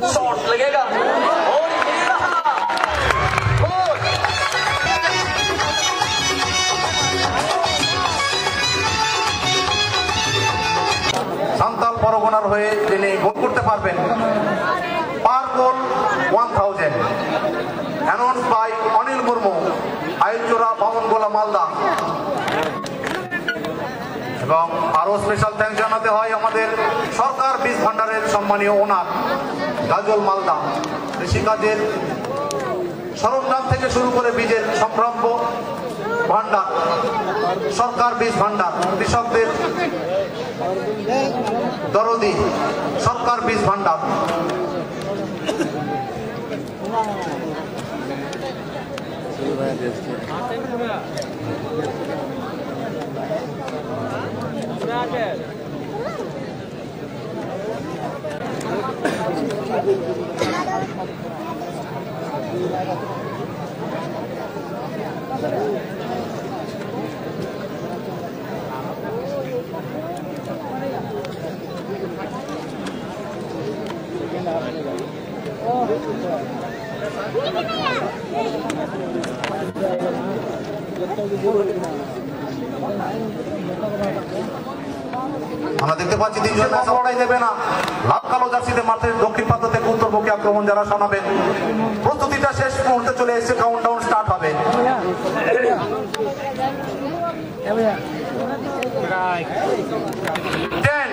Shot लगेगा और ये रहा गोल। সান্তাল পরগনার হয়ে তিনি গোল করতে পারবেন। পার গোল 1000 অ্যানাউন্স বাই অনিল মুর্মু, আইলচোরা, বামনগোলা, মালদা। এবং আরো স্পেশাল থ্যাঙ্কস জানাতে হয় আমাদের সরকার বীজ ভান্ডারের সম্মানীয় ওনার গাজল মালদা। কৃষিকাজের সরঞ্জাম থেকে শুরু করে বীজের সম্ভাব্য ভান্ডার, সরকার বীজ ভান্ডার, কৃষকদের দরদি সরকার বীজ ভান্ডার। আমরা দেখতে পাচ্ছি তিনজন লড়াই দেবে না। লাল কালো জার্সিতে মাঠের দক্ষিণ প্রান্ত থেকে উত্তরমুখী আক্রমণ যারা শোনাবেন। প্রস্তুতিটা শেষ মুহূর্তে চলে এসেছে, কাউন্টডাউন স্টার্ট হবে। 10,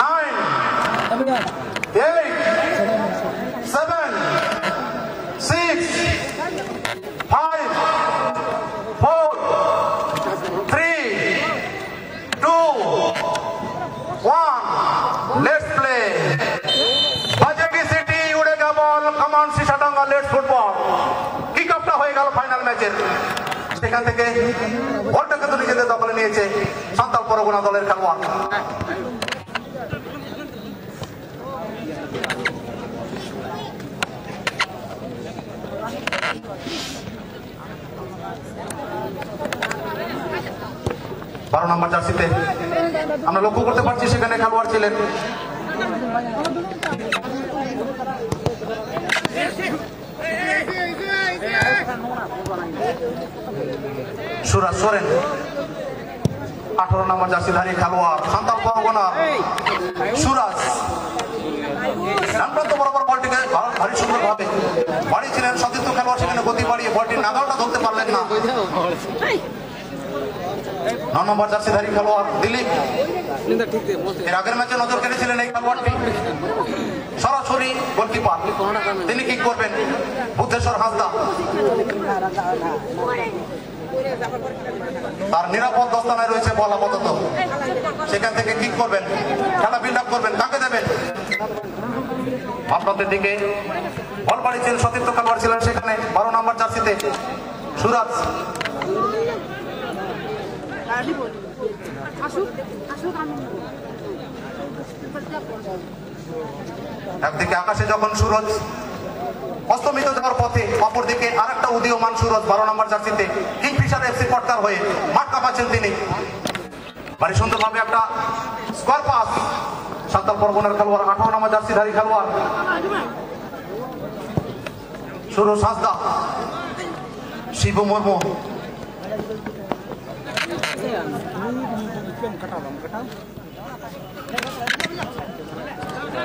9, 8, 7, 6, 5, 4, 3, 2, 1, let's play. বাজেগি সিটি উড়েগা বল, কামান সিসাডাঙ্গা, লেটস ফুটবল। কিক আপটা হয়ে গেল ফাইনাল ম্যাচের। সেখান থেকে বলটাকে তো নিজেদের দখলে নিয়েছে সান্তাল পরগনা দলের খেলোয়াড়। বারো নম্বর জার্সিতে আমরা লক্ষ্য করতে পারছি সেখানে খেলোয়াড় ছিলেন সুরাজ সোরেন। 18 নম্বর জার্সিধারী খেলোয়াড় সান্তাল পরগনা সুরাজ। ডানপ্রান্ত বরাবর বলটিকে ভারী সুন্দর ভাবে বাড়িয়েছিলেন সতীর্থ খেলোয়াড়, সেখানে গতি বাড়িয়ে বলটির নাগালটা ধরতে পারলেন না। 9 নম্বর জার্সিধারী খেলোয়াড় দিলীপ। এর আগের ম্যাচে নজর কেড়েছিলেন এই খেলোয়াড়টি। সরাসরি গোলকিপার, তিনি কিক করবেন বুদ্ধেশ্বর হাসদা। তার নিরাপদ দস্তানায় রয়েছে বল আপাতত, সেখান থেকে কিক করবেন, খেলা বিল্ড আপ করবেন, কাকে দেবেন আপনাদের দিকে বল বাড়িয়েছেন সতীর্থ খেলোয়াড় ছিলেন সেখানে 12 নম্বর জার্সিতে সুরাজ। একদিকে আকাশে যখন সুরজ অস্তমিত যাওয়ার পথে, অপরদিকে আরেকটা উদীয়মান সুরজ 12 নম্বর জার্সিতে কিংফিশার এফসি পটকার হয়ে মাঠ কাঁপাচ্ছেন তিনি। ভারী সুন্দরভাবে একটা স্কোয়ার পাস সান্তাল পরগনার খেলোয়াড় 18 নম্বর জার্সিধারী খেলোয়াড় সুরজ হাসদা। শিবু মুর্মু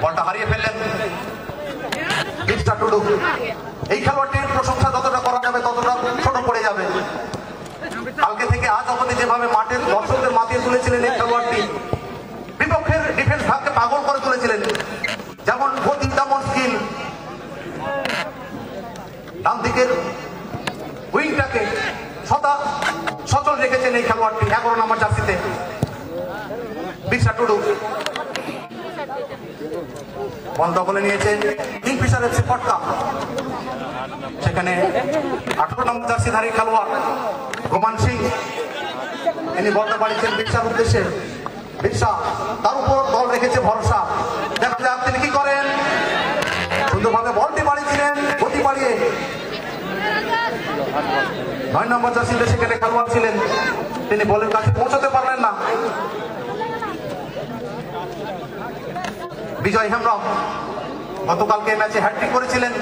বলটা হারিয়ে ফেললেন। এই খেলোয়াড়টির প্রশংসা যতটা করা যাবে ততটা ছোট পড়ে যাবে। কালকে থেকে আজ অবধি যেভাবে মাঠের দর্শকদের মাতিয়ে তুলেছিলেন এই খেলোয়াড়টি, বিপক্ষের ডিফেন্স ভাগকে পাগল করে তুলেছিলেন। যেমন গতি তেমন স্কিল, ডান দিকের উইংটাকে সদা সচল রেখেছেন এই খেলোয়াড়টি 11 নম্বর জার্সিতে বিরসা টুডু। বল দখলে নিয়েছেন কিংফিশার এফসি পটকা, সেখানে 18 নম্বর জার্সিধারী খেলোয়াড় গোমান সিং, তিনি বলটা বাড়িয়েছেন বিরসার উদ্দেশ্যে। বিরসা, তার উপর দল রেখেছে ভরসা, দেখা যাক তিনি কি করেন। সুন্দরভাবে বলটি বাড়িয়েছিলেন গতি বাড়িয়ে। 9 নম্বর জার্সিতে সেখানে খেলোয়াড় ছিলেন, তিনি বলের কাছে পৌঁছাতে পারলেন না। বিজয় হেমব্রম গতকালকে ম্যাচে হ্যাট্রিক করেছিলেন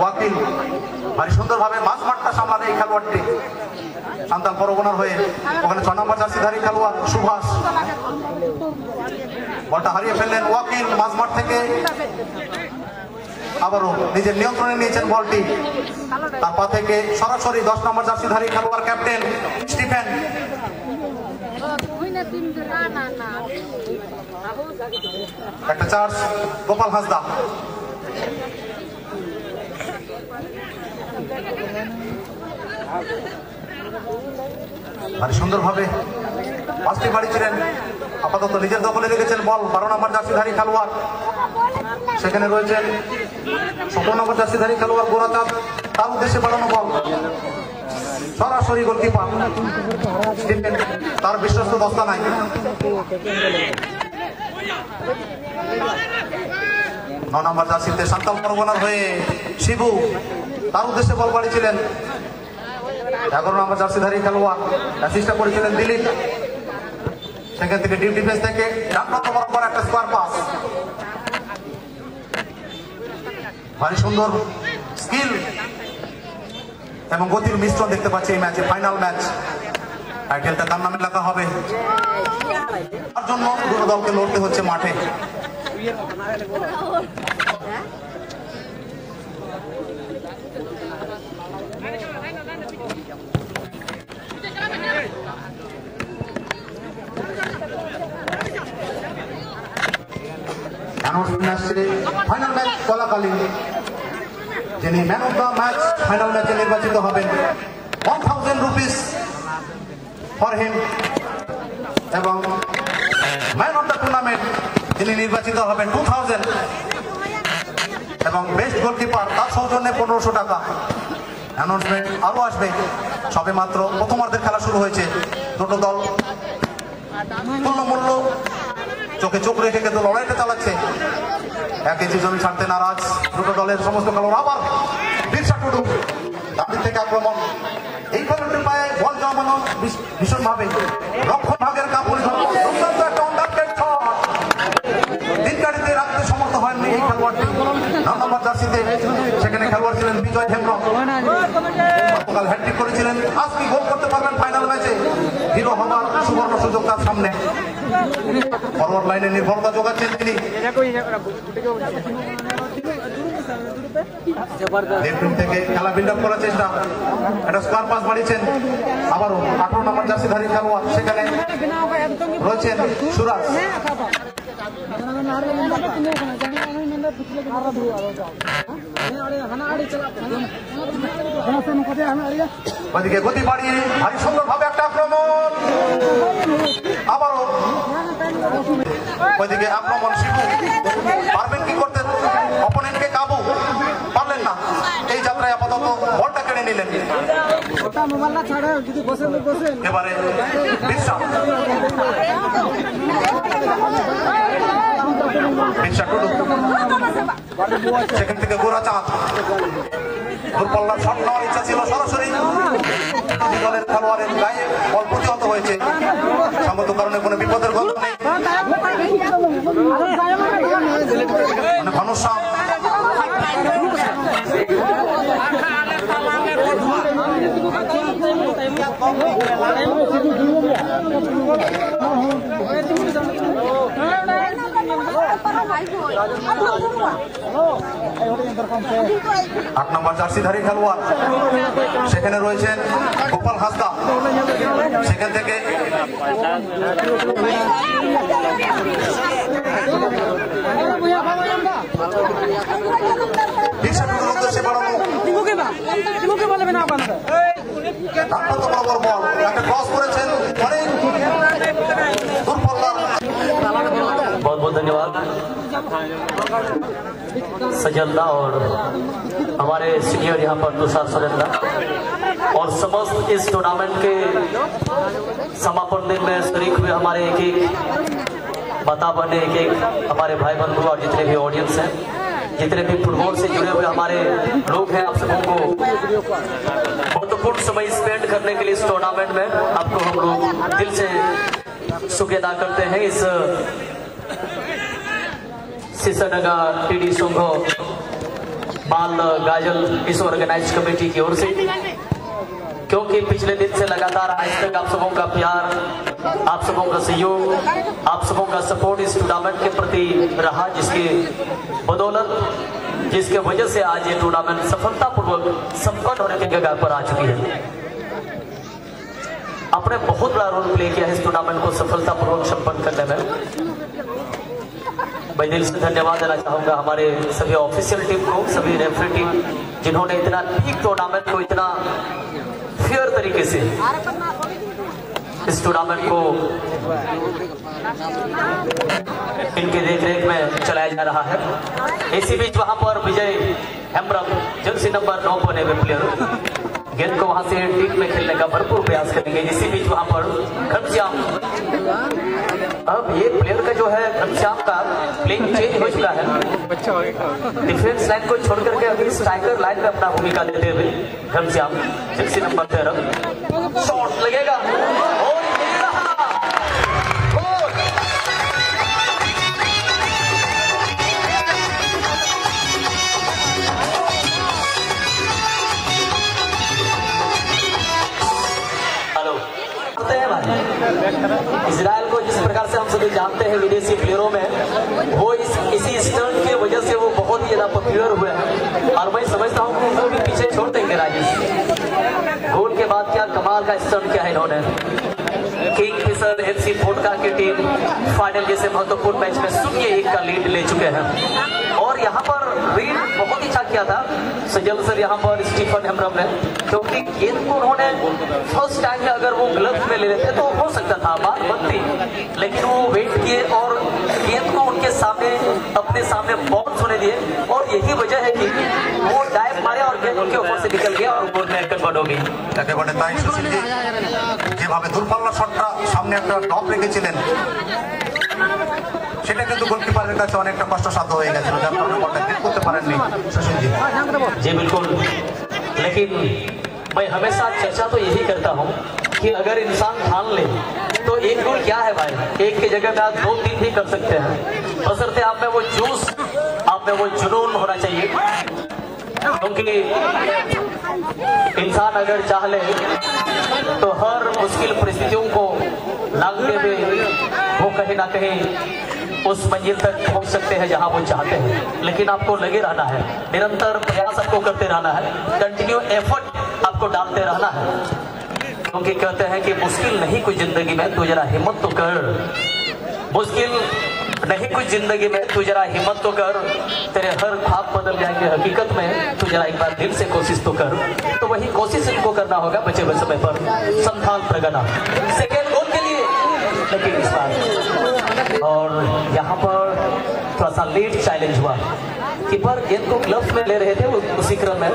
ওয়াকিল। ভারী সুন্দরভাবে মাঝ মাঠটা সামলান এই খেলোয়াড়টি সান্তাল পরগনার হয়ে। ওখানে 6 নম্বর জার্সিধারী খেলোয়াড় সুভাষ, বলটা হারিয়ে ফেললেন ওয়াকিল মাঝ মাঠ থেকে। আবারও নিজের নিয়ন্ত্রণে নিয়েছেন বলটি, তার পা থেকে সরাসরি 10 নম্বর জার্সিধারী খেলোয়াড় ক্যাপ্টেন স্টিফেন। একটা চার্জ গোপাল হাসদা। ভারী সুন্দরভাবে পাঁচটি বাড়িছিলেন, আপাতত নিজের দখলে রেখেছেন বল 12 নম্বর জার্সিধারী খেলোয়াড়। সেখানে রয়েছেন 17 নম্বর জার্সিধারী খেলোয়াড় গোরাচাঁদ, তার উদ্দেশ্যে বাড়ানো বল সরাসরি গোলকিপার স্টিফেন, তার বিশ্বস্ত দস্তা নাই। 9 নম্বর জার্সিতে সান্তাল পরগনার হয়ে শিবু, তার উদ্দেশ্যে বল বাড়িয়েছিলেন 11 নম্বর জার্সিধারী খেলোয়াড়, অ্যাসিস্ট করেছিলেন দিলীপ। সেখান থেকে ডিপ ডিফেন্স থেকে ডান প্রান্ত বরাবর একটা স্কোয়ার পাস। ভারী সুন্দর স্কিল এবং গতির মিশ্রণ দেখতে পাচ্ছি এই ম্যাচে। ফাইনাল ম্যাচ, টাইটেলটা তার নামে লেখা হবে, তার জন্য দুটো দলকে লড়তে হচ্ছে মাঠে। ফাইনাল ম্যাচ চলাকালীন যিনি man of the match final ম্যাচে নির্বাচিত হবেন 1000 রুপিস ফর হিম, এবং ম্যান অফ দ্য টুর্নামেন্ট যিনি নির্বাচিত হবেন 2000, এবং বেস্ট গোলকিপার তার সৌজন্যে 1500 টাকা। অ্যানাউন্সমেন্ট আরও আসবে, সবে মাত্র প্রথমার্ধের খেলা শুরু হয়েছে। দুটো দল তুল্যমূল্য চোখে চোখ রেখে কিন্তু লড়াইটা চালাচ্ছে। 1 ইঞ্চি জমি ছাড়তে নারাজ দুটো দলের সমস্ত খেলোয়াড়। আবার বিরসা টুডু দাঁড়িয়ে থেকে আক্রমণ, এই খেলোয়াড়টির পায়ে বল জমানো ভীষণভাবে রক্ষণ ভাগের কাপড় দিনকাঠিতে রাখতে সমর্থ হয়নি এই খেলোয়াড়টি 9 নম্বর জার্সিতে। সেখানে খেলোয়াড় ছিলেন বিজয় হেমব্রম, গতকাল হ্যাট্রিক করেছিলেন। আজ কি গোল করতে পারবেন ফাইনাল ম্যাচে? হিরো হবার সুবর্ণ সুযোগ তার সামনে। ফরওয়ার্ড লাইনে নির্ভরতা যোগাচ্ছেন তিনি। থেকে খেলা বিল্ড আপ করার চেষ্টা, একটা স্কোয়ার পাস বাড়িয়েছেন। আবারও 18 নম্বর জার্সিধারী খেলোয়াড় সেখানে রয়েছেন সুরাজ। ওইদিকে গতি বাড়িয়ে ভারী সুন্দরভাবে একটা আক্রমণ, আবারও ওইদিকে আক্রমণ। শিবু পারবেন কি করতে অপোনেন্টকে কাবু, পারলেন না। এই যাত্রায় আপাতত বলটা কেড়ে নিলেন। এবারে বিরসা টুডু, সেখান থেকে গোরাচাঁদ দূরপাল্লার শট নেওয়ার ইচ্ছা ছিল, সরাসরি দলের খেলোয়াড়ের গায়ে বল প্রতিহত হয়েছে। সঙ্গত কারণে কোনো বিপদের গল্প নেই। ঘনশ্যাম আট নম্বর জার্সিধারী খেলোয়াড় সেখানে রয়েছেন গোপাল হাসদা। সেখান থেকে बहुत बहुत धन्यवाद सजल्ला और हमारे सीनियर यहाँ पर तुषार सजल्ला और समस्त इस टूर्नामेंट के समापन दिन में शरीक हुए हमारे एक एक बता बने एक हमारे भाई बंधु और जितने भी ऑडियंस हैं, जितने भी फुटबॉल से जुड़े हुए हमारे लोग हैं, आप सबों को महत्वपूर्ण समय स्पेंड करने के लिए इस टूर्नामेंट में आपको हम लोग दिल से शुक्रिया अदा करते हैं इस सिसनगा टीडी संघो बाल गाजल इस ऑर्गेनाइज कमेटी की ओर से, क्योंकि पिछले दिन से लगातार आज तक आप सबों का प्यार, आप सबों का सहयोग, आप सबों का सपोर्ट इस टूर्नामेंट के प्रति रहा, जिसके बदौलत, जिसके वजह से आज ये टूर्नामेंट सफलतापूर्वक संपन्न होने के कगार पर आ चुकी है। आपने बहुत बड़ा रोल प्ले किया है इस टूर्नामेंट को सफलतापूर्वक संपन्न करने में। मैं दिल से धन्यवाद देना चाहूंगा हमारे सभी ऑफिशियल टीम को, सभी रेफरी टीम, जिन्होंने इतना ठीक टूर्नामेंट को इतना फेयर तरीके से इस टूर्नामेंट को इनके देखरेख में चलाया जा रहा है। इसी बीच वहां पर विजय हेम्ब्रम जर्सी नंबर 9 बने हुए प्लेयर गेंद को वहां से डीप में खेलने का भरपूर प्रयास करेंगे। इसी बीच वहां पर घनश्याम, अब ये प्लेयर का जो है घनश्याम का प्लेइंग चेंज हो चुका है। डिफेंस लाइन को छोड़ करके अभी स्ट्राइकर लाइन में अपना भूमिका देते हुए घनश्याम जर्सी नंबर 13, शॉट लगेगा और इजराइल को जिस प्रकार से हम सभी जानते हैं विदेशी प्लेयरों में, वो इसी स्टंट की वजह से वो बहुत ही ज्यादा पॉपुलर हुए हैं और मैं समझता हूँ कि उनको भी पीछे छोड़ देंगे राजेश। गोल के बाद क्या कमाल का स्टंट किया है इन्होंने। किंगफिशर एफसी पोटका की टीम फाइनल जैसे महत्वपूर्ण मैच में 0-1 का लीड ले चुके हैं और यहाँ पर रीड बहुत अच्छा किया था सजल सर यहाँ पर स्टीफन हेम्ब्रम ने, क्योंकि गेंद को उन्होंने फर्स्ट टाइम में अगर वो ग्लव्स में ले लेते तो हो सकता था बात बनती, लेकिन वो वेट किए और गेंद को उनके सामने अपने सामने बाउंस होने दिए और यही वजह है कि वो डाइव मारे और गेंद उनके ऊपर से निकल गया और गोल में कन्वर्ट हो गई। একেবারে তাই সুশীলজি, যেভাবে দূরপাল্লা শটটা সামনে একটা টপ রেখেছিলেন সেটা কিন্তু গোলকিপারের কাছে অনেকটা কষ্টসাধ্য হয়ে গেছিল, যার কারণে বলটা হিট করতে পারেননি সুশীলজি। जी बिल्कुल, लेकिन मैं हमेशा चर्चा तो यही करता हूँ कि अगर इंसान ठान ले तो एक गोल क्या है भाई, एक की जगह में आप 2-3 भी कर सकते हैं, बशर्ते आप में वो जोश, आप में वो जुनून होना चाहिए। क्योंकि इंसान अगर चाह ले तो हर मुश्किल परिस्थितियों को लांघते हुए वो कहीं ना कहीं उस मंजिल तक पहुंच सकते हैं जहां वो चाहते हैं, लेकिन आपको लगे रहना है, निरंतर प्रयास आपको करते रहना है, कंटिन्यू एफर्ट आपको डालते रहना है। क्योंकि कहते हैं कि मुश्किल नहीं कुछ जिंदगी में, तू जरा हिम्मत तो कर, मुश्किल नहीं कुछ जिंदगी में, तू जरा हिम्मत तो कर, तेरे हर ख्वाब बदल जाएंगे हकीकत में, तू जरा एक बार दिल से कोशिश तो कर। तो वही कोशिश इनको करना होगा बचे हुए समय पर। संथाल प्रगना सेकेंड गोल के लिए, लेकिन इस बार और यहाँ पर थोड़ा सा लेट चैलेंज हुआ, कीपर गेंद को ग्लव्स में ले रहे थे, उसी क्रम में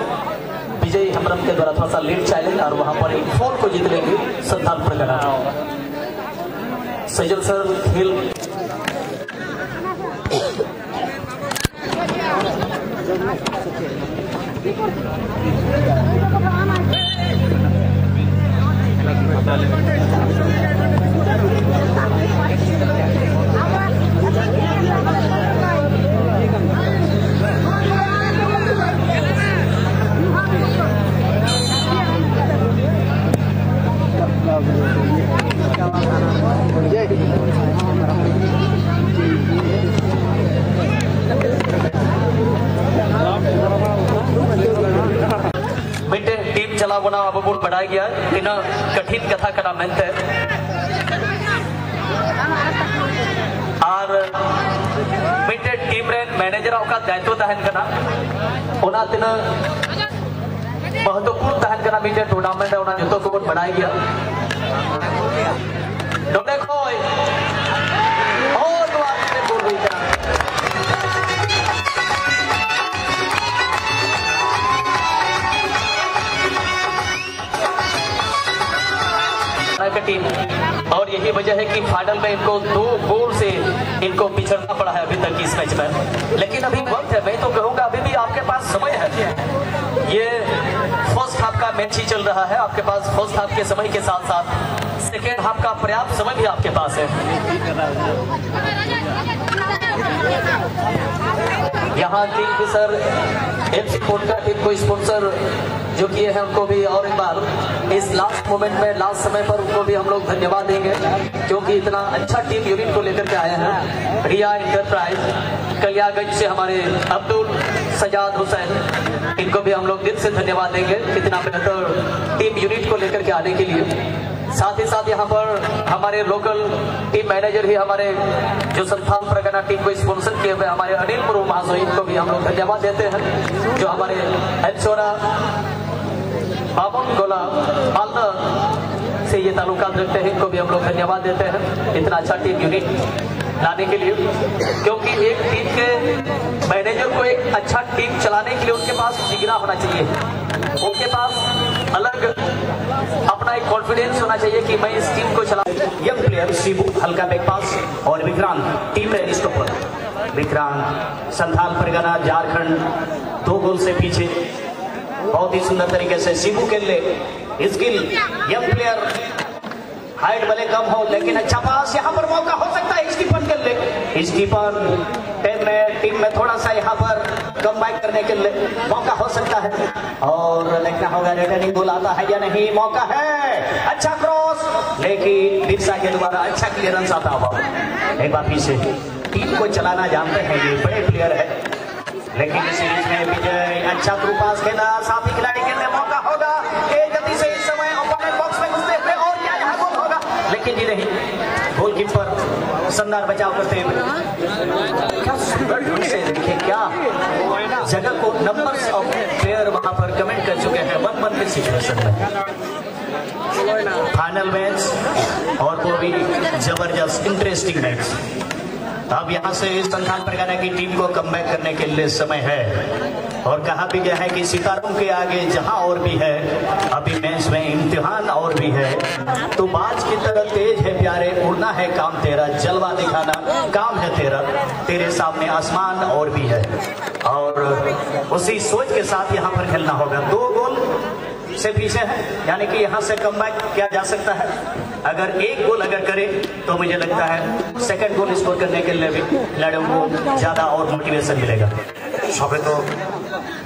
विजय हेम्ब्रम के द्वारा थोड़ा सा लेट चैलेंज और वहां पर एक फोन को जीत लेंगे संथाल प्रगना। सजल सर खेल टीम चला बना अब बोल बढ़ाया गया, इन कठिन कथा का नाम है और मिटे टीम रे मैनेजर का दायित्व तहन करना ओना तीन महत्वपूर्ण तहन करना मिटे टूर्नामेंट है ओना जो को बढ़ाया गया डोने खोय और दुआ में बोल रही है टीम और यही वजह है कि फाइनल में इनको 2 गोल से इनको पिछड़ना पड़ा है अभी तक इस मैच में। लेकिन अभी वक्त है, मैं तो कहूंगा अभी भी आपके पास समय है, ये फर्स्ट हाफ का मैच ही चल रहा है, आपके पास फर्स्ट हाफ के समय के साथ साथ सेकेंड हाफ का पर्याप्त समय भी आपके पास है। यहाँ किंगफिशर एफसी कोटका टीम को स्पॉन्सर जो किए हैं उनको भी और एक बार इस लास्ट मोमेंट में, लास्ट समय पर उनको भी हम लोग धन्यवाद देंगे, क्योंकि इतना अच्छा टीम यूनिट को लेकर के आए हैं। रिया एंटरप्राइज कलियागंज से हमारे अब्दुल सजाद हुसैन, इनको भी हम लोग दिल से धन्यवाद देंगे इतना बेहतर टीम यूनिट को लेकर के आने के लिए। साथ ही साथ यहाँ पर हमारे लोकल टीम मैनेजर ही हमारे जो संथाल परगना टीम को स्पॉन्सर किए हुए हमारे अनिल मुर्मू महाशय, इनको भी हम लोग धन्यवाद देते हैं, जो हमारे एलचोरा बावन गोला मालदा से ये ताल्लुकात रखते हैं, इनको भी हम लोग धन्यवाद देते हैं इतना अच्छा टीम यूनिट लाने के लिए। क्योंकि एक टीम के मैनेजर को एक अच्छा टीम चलाने के लिए उनके पास जिगरा होना चाहिए, उनके पास अलग अपना एक कॉन्फिडेंस होना चाहिए कि मैं इस टीम को चला। यंग प्लेयर शिबू हल्का बैक पास और विक्रांत टीम में स्टॉपर। विक्रांत संथाल परगना झारखंड 2 गोल से पीछे, बहुत ही सुंदर तरीके से शिबू के लिए स्किल। यंग प्लेयर हाइट भले कम हो लेकिन अच्छा पास, यहाँ पर मौका हो सकता है स्टीफन के लिए। स्टीफन टीम में थोड़ा सा यहाँ पर कम बैक करने के लिए मौका हो सकता है और देखना होगा रिटर्निंग गोल आता है या नहीं। मौका है, अच्छा क्रॉस, लेकिन बिरसा के द्वारा अच्छा क्लियरेंस आता हुआ। एक बार पीछे टीम को चलाना जानते हैं ये बड़े प्लेयर है, लेकिन इस सीरीज में विजय अच्छा थ्रू पास खेला, साथी खिलाड़ी के लिए मौका होगा। एक गति से इस समय ओपोनेंट बॉक्स में घुसते हुए और क्या यहाँ गोल होगा, लेकिन जी नहीं, गोलकीपर शानदार बचाव करते हुए। क्या सुंदर ढंग से देखिए, क्या जगह को नंबर्स ऑफ प्लेयर वहां पर कमेंट कर चुके हैं 1-1 के सिचुएशन में। फाइनल मैच और वो भी जबरदस्त इंटरेस्टिंग मैच। अब यहाँ से संथाल परगना की टीम को कमबैक करने के लिए समय है और कहा भी गया है कि सितारों के आगे जहां और भी है अभी मैच में इम्तिहान और भी है, तो बाज की तरह तेज है प्यारे, उड़ना है काम तेरा, जलवा दिखाना काम है तेरा, तेरे सामने आसमान और भी है। और उसी सोच के साथ यहाँ पर खेलना होगा। 2 गोल से पीछे है, यानी कि यहाँ से कमबैक किया जा सकता है। अगर 1 गोल अगर करे तो मुझे लगता है सेकंड गोल स्कोर करने के लिए भी खिलाड़ियों को ज्यादा और मोटिवेशन मिलेगा। সবে তো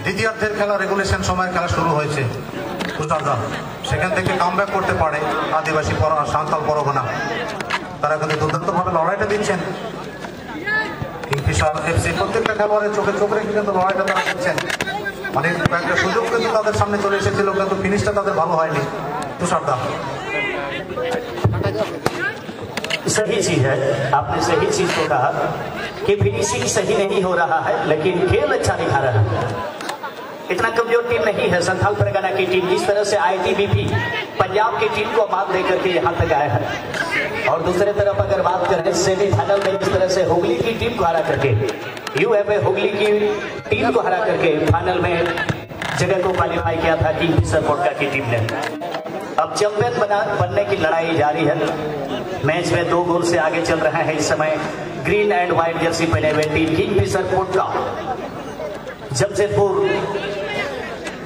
দ্বিতীয়ার্ধের খেলা রেগুলেশন সময়ের খেলা শুরু হয়েছে। তুষারদা সেখান থেকে কামব্যাক করতে পারে আদিবাসী সাঁওতাল পরগনা, তারা কিন্তু দুর্দান্তভাবে লড়াইটা দিচ্ছেন। কিংফিশার এফসি প্রত্যেকটা খেলোয়াড়ের চোখে চোখ রেখে কিন্তু লড়াইটা তারা দিচ্ছেন। অনেক একটা সুযোগ কিন্তু তাদের সামনে চলে এসেছিল, কিন্তু ফিনিশটা তাদের ভালো হয়নি। তুষারদা सही चीज है, आपने सही चीज को कहा कि फिनिशिंग सही नहीं हो रहा है, लेकिन खेल अच्छा दिखा रहा है। इतना कमजोर टीम नहीं है संथाल परगना की टीम, जिस तरह से आईटीबीपी पंजाब की टीम को मात देकर के यहाँ तक आया है। और दूसरी तरफ अगर बात करें सेमीफाइनल में जिस तरह से हुगली की टीम को हरा करके, यूएफए हुगली की टीम को हरा करके फाइनल में जगह को क्वालिफाई किया था किंगफिशर कोटका की टीम ने। अब चैंपियन बनने की लड़ाई जारी है। मैच में 2 गोल से आगे चल रहा है इस समय ग्रीन एंड व्हाइट जर्सी पहने हुए टीम किंगफिशर कोटका जमशेदपुर।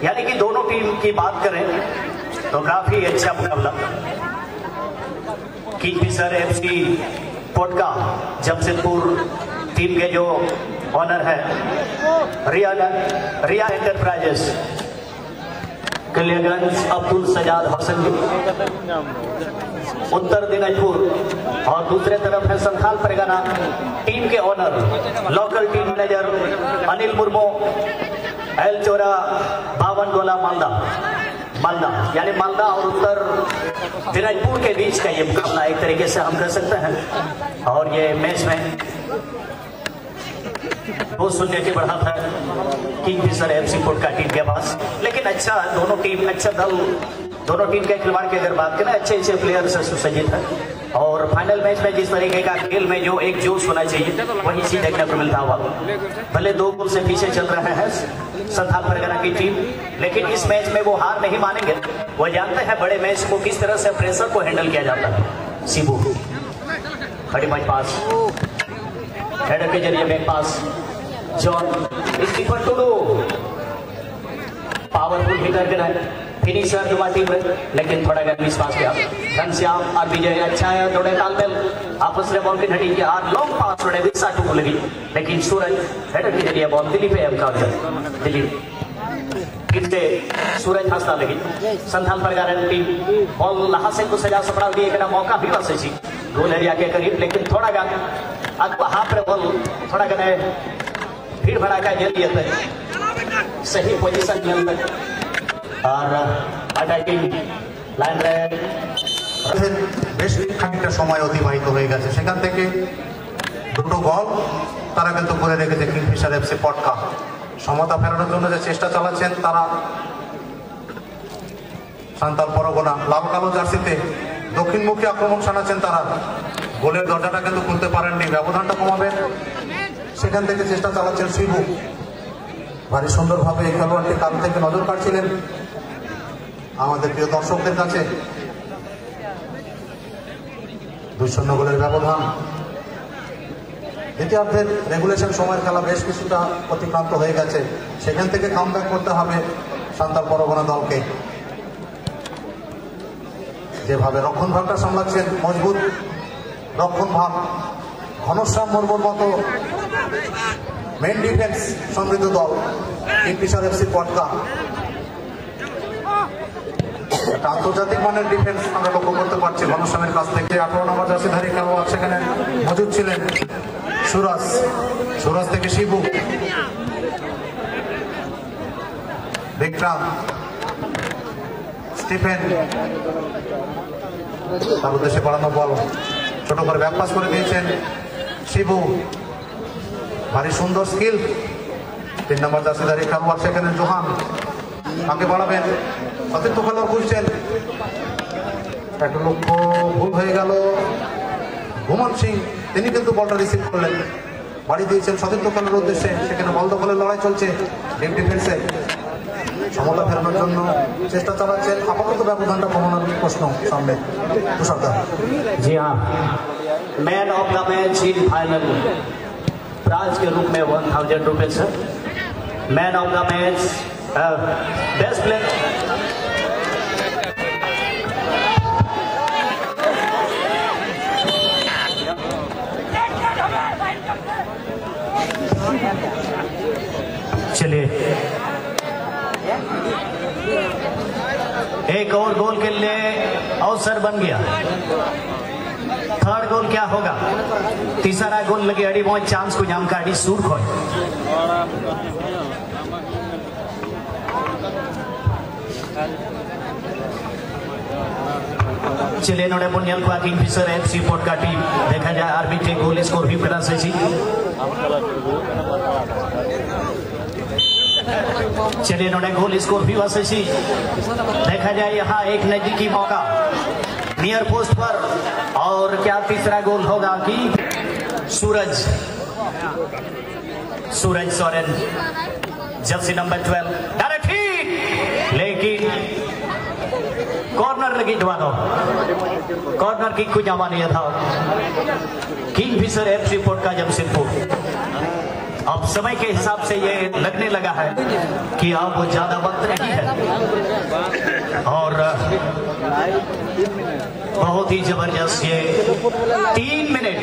यानी कि दोनों टीम की बात करें तो काफी अच्छा मुकाबला। किंगफिशर एफसी कोटका जमशेदपुर टीम के जो ऑनर है रिया एंटरप्राइजेस कलियागंज अब्दुल सजाद हुसैन, उत्तर दिनाजपुर, और दूसरे तरफ है संथाल परगना टीम के owner local team manager Anil Murmu, एलचोरा 52 गोला मालदा, यानी मालदा और उत्तर दिनाजपुर के बीच का ये मुकाबला एक तरीके से हम कह सकते हैं। और ये मैच में 2-0 की बढ़त है किंगफिशर एफसी कोटका टीम के पास। लेकिन अच्छा दोनों टीम, अच्छा दल, दोनों टीम के खिलाड़ी की अगर बात करें अच्छे प्लेयर से सुसज्जित है। और फाइनल मैच में जिस तरीके का खेल में जो एक जोश होना चाहिए वही चीज देखने को मिलता हुआ। भले 2 गोल से पीछे चल रहे हैं संथाल परगना की टीम, लेकिन इस मैच में वो हार नहीं मानेंगे। वो जानते हैं बड़े मैच को किस तरह से प्रेशर को हैंडल किया जाता है। शिबू बड़ी मैच पास, हेडर के जरिए back pass, John Stephen Tudu powerful hitter के फिनिशर दुआ टीम लेकिन थोड़ा सा विश्वास किया घनश्याम और विजय अच्छा है थोड़े तालमेल आपस में बॉल की घटी और लॉन्ग पास थोड़े विक्सा टूक लगी लेकिन सूरज हेडर के जरिए बॉल दिलीप है दिलीप कितने सूरज हंसना लगी संथाल प्रगारण टीम बॉल लहासे को सजा सपड़ा दिए कि मौका भी वैसे सी गोल एरिया के करीब लेकिन थोड़ा गा अब वहां पर बॉल थोड़ा गने भीड़ भड़ाका जल्दी है सही पोजीशन मिल और अटैकिंग लाइन रे বেশ খানিকটা সময় অতিবাহিত হয়ে গেছে সেখান থেকে দুটো গোল তারা কিন্তু করে রেখেছে কিংফিশার এফসি পটকা সমতা ফেরানোর জন্য যে চেষ্টা চালাচ্ছেন তারা সান্তাল পরগনা লাল কালো জার্সিতে দক্ষিণমুখী আক্রমণ শানাচ্ছেন তারা গোলের দরজাটা কিন্তু খুলতে পারেননি ব্যবধানটা কমাবেন সেখান থেকে চেষ্টা চালাচ্ছেন শিবু ভারী সুন্দরভাবে এই খেলোয়াড়টি কাল থেকে নজর কাটছিলেন আমাদের প্রিয় দর্শকদের কাছে 2-0 গোলের ব্যবধান দ্বিতীয়ার্ধের রেগুলেশন সময়ের খেলা বেশ কিছুটা অতিক্রান্ত হয়ে গেছে সেখান থেকে কামব্যাক করতে হবে সান্তাল পরগনা দলকে যেভাবে রক্ষণভাগটা সামলাচ্ছেন মজবুত রক্ষণভাগ ঘনশ্যাম মুর্মুর মতো মেন ডিফেন্স সমৃদ্ধ দল কিংফিশার এফসি পটকা আন্তর্জাতিক মানের ডিফেন্স আমরা লক্ষ্য করতে পারছি ঘনশ্যামের কাছ থেকে 18 নম্বর জার্সিধারী খেলোয়াড় সেখানে মজুদ ছিলেন সুরাজ থেকে শিবু বিক্রম স্টিফেন তার উদ্দেশ্যে বাড়ানো বল ছোট করে ব্যাক পাস করে দিয়েছেন শিবু ভারী সুন্দর স্কিল 3 নম্বর জার্সিধারী খেলোয়াড় সেখানে জোহান আগে বাড়াবেন সতীর্থ খেলোয়াড় বুঝছেন একটা লক্ষ্য ভুল হয়ে গেল ঘুমান সিং তিনি কিন্তু বলটা রিসিভ করলেন বাড়ি দিয়েছেন সতীর্থ খেলোয়াড়ের উদ্দেশ্যে সেখানে বল দখলের লড়াই চলছে ডিপ ডিফেন্সে সমতা ফেরানোর জন্য চেষ্টা চালাচ্ছেন আপাতত ব্যবধানটা কমানোর প্রশ্ন সামনে তুষারদা जी हाँ man of the match in final prize के रूप में 1000 रुपए sir man of the match best player चलिए एक और गोल के लिए अवसर बन गया थर्ड गोल क्या होगा तीसरा गोल लगे अड़ी बहुत चांस को जाम का अड़ी सूर खोए चलिए नोड़े पुण्यम को किंगफिशर एफसी पटका टीम देखा जाए आर्बिट्रे गोल स्कोर भी करा से चलिए नोड़े गोल स्कोर भी वैसे सी देखा जाए यहाँ एक नजदीकी मौका नियर पोस्ट पर और क्या तीसरा गोल होगा कि Suraj Soren jersey number 12 direct hit लेकिन कॉर्नर लगी जवानों कॉर्नर की कुछ जमानिया था किंगफिशर एफसी पटका जमशेदपुर अब समय के हिसाब से ये लगने लगा है कि अब वो ज्यादा वक्त नहीं है और बहुत ही जबरदस्त ये 3 मिनट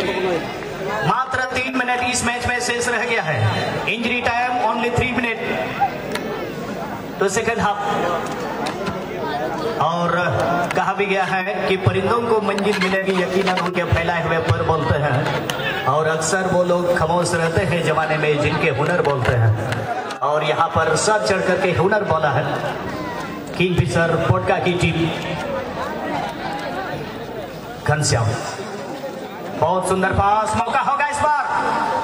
मात्र 3 मिनट इस मैच में शेष रह गया है इंजरी टाइम ओनली 3 मिनट तो सेकंड हाफ और कहा भी गया है कि परिंदों को मंजिल मिलेगी यकीनन उनके फैलाए हुए पर बोलते हैं और अक्सर वो लोग खामोश रहते हैं जमाने में जिनके हुनर बोलते हैं और यहाँ पर सर चढ़ करके हुनर बोला है किंगफिशर पटका की टीम घनश्याम बहुत सुंदर पास मौका होगा इस बार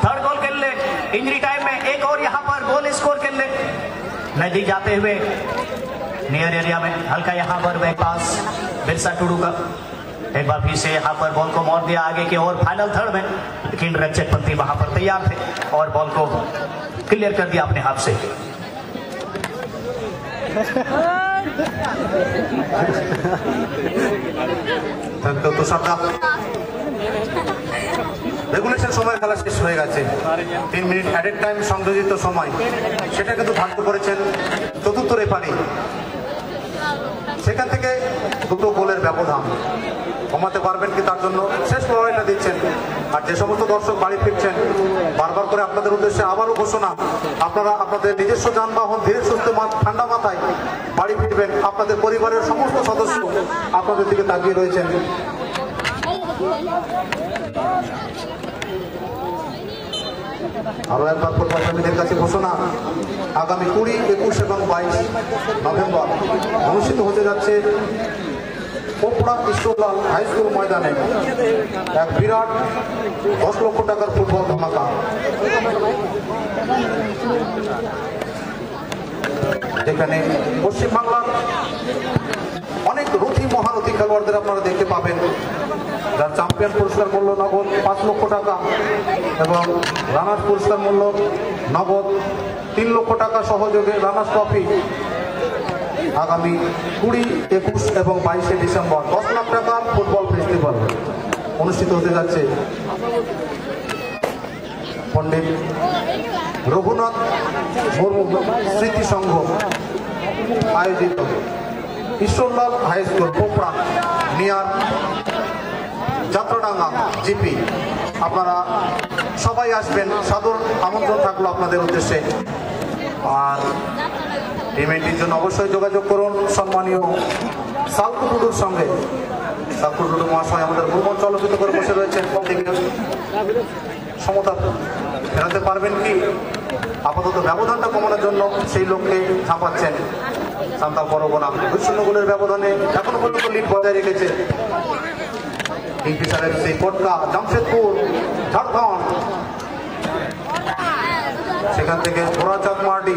थर्ड गोल के लिए इंजरी टाइम में एक और यहाँ पर गोल स्कोर के लिए नजदीक जाते हुए नियर एरिया में हल्का यहाँ पर बैक पास बिरसा टुडू का एक बार फिर से यहाँ पर बॉल को मोड़ दिया आगे की ओर फाइनल थर्ड में लेकिन रक्षक पंथी वहां पर तैयार थे और बॉल को क्लियर कर दिया अपने हाथ से রেগুলেশন সময় খেলা শেষ হয়ে গেছে 3 মিনিট অ্যাডেড টাইম সংযোজিত সময় সেটা কিন্তু ভাগ্য করেছেন চতুর্থ রেফারি সেখান থেকে দুটো গোলের ব্যবধান কমাতে পারবেন কি তার জন্য শেষ লড়াইটা দিচ্ছেন। আর যে সমস্ত দর্শক বাড়ি ফিরছেন বারবার করে আপনাদের উদ্দেশ্যে আবারও ঘোষণা, আপনারা আপনাদের নিজস্ব যানবাহন ধীরে সুস্থে ঠান্ডা মাথায় বাড়ি ফিরবেন। আপনাদের পরিবারের সমস্ত সদস্য আপনাদের দিকে তাকিয়ে রয়েছেন। আরো একবার প্রবাসীদের কাছে ঘোষণা, আগামী 20, 21 এবং 22 নভেম্বর অনুষ্ঠিত হতে যাচ্ছে পোপড়া ঈশ্বরলাল হাই স্কুল ময়দানে এক বিরাট 10 লক্ষ টাকার ফুটবল ধামাকা। যেখানে পশ্চিমবাংলার অনেক রথী মহারথী খেলোয়াড়দের আপনারা দেখতে পাবেন, যার চ্যাম্পিয়ন পুরস্কার মূল্য নগদ 5 লক্ষ টাকা এবং রানার্স পুরস্কার মূল্য নগদ 3 লক্ষ টাকা সহযোগে রানার্স ট্রফি আগামী 20, 21 এবং 22 ডিসেম্বর 10 লাখ টাকার ফুটবল ফেস্টিভ্যাল অনুষ্ঠিত হতে যাচ্ছে পণ্ডিত রঘুনাথ মুর্মু স্মৃতি সংঘ আয়োজিত Ishwarlal high school Popra near Jatradanga GP. আপনারা সবাই আসবেন, সাদর আমন্ত্রণ থাকলো আপনাদের উদ্দেশ্যে। আর পেমেন্টের জন্য অবশ্যই যোগাযোগ করুন সম্মানীয় সালকু টুডুর সঙ্গে। সালকু টুডু মহাশয় আমাদের ভ্রমণ চলচ্চিত করে বসে রয়েছেন, সমতা ফেরাতে পারবেন কি? আপাতত ব্যবধানটা কমানোর জন্য সেই লক্ষ্যে ঝাঁপাচ্ছেন সান্তাল পরগনা। 2-0 গোলের ব্যবধানে এখনো পর্যন্ত লিড বজায় রেখেছে কিংফিশার এফসি পটকা জামশেদপুর ঝাড়খণ্ড। সেখান থেকে ঘোড়াচাঁদ মার্ডি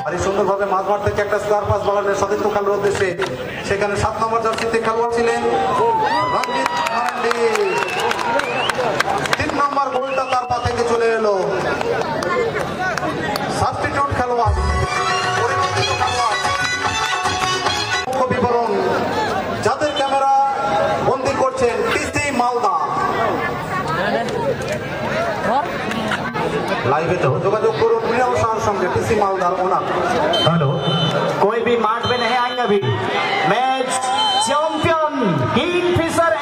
আর এই সুন্দরভাবে মাঝমাঠ থেকে একটা স্কোয়ার পাস বলারের সতীর্থ খেলার উদ্দেশ্যে সেখানে 7 নম্বর জার্সিতে খেলোয়াড় ছিলেন রঞ্জিত মান্ডি। 3 নম্বর গোলটা তার পা থেকে চলে এলো। সাবস্টিটিউট খেলোয়াড়, পরিবর্তিত খেলোয়াড়। মুখ্য বিবরণ যাদের ক্যামেরা বন্দী করছেন টিসি মালদা। लाइव जोगाजोग करुन मृणाल शाहर संगे टीसी मालदार ओनर। हेलो, कोई भी मार्ट में नहीं आएंगे अभी। Match champion Kingfisher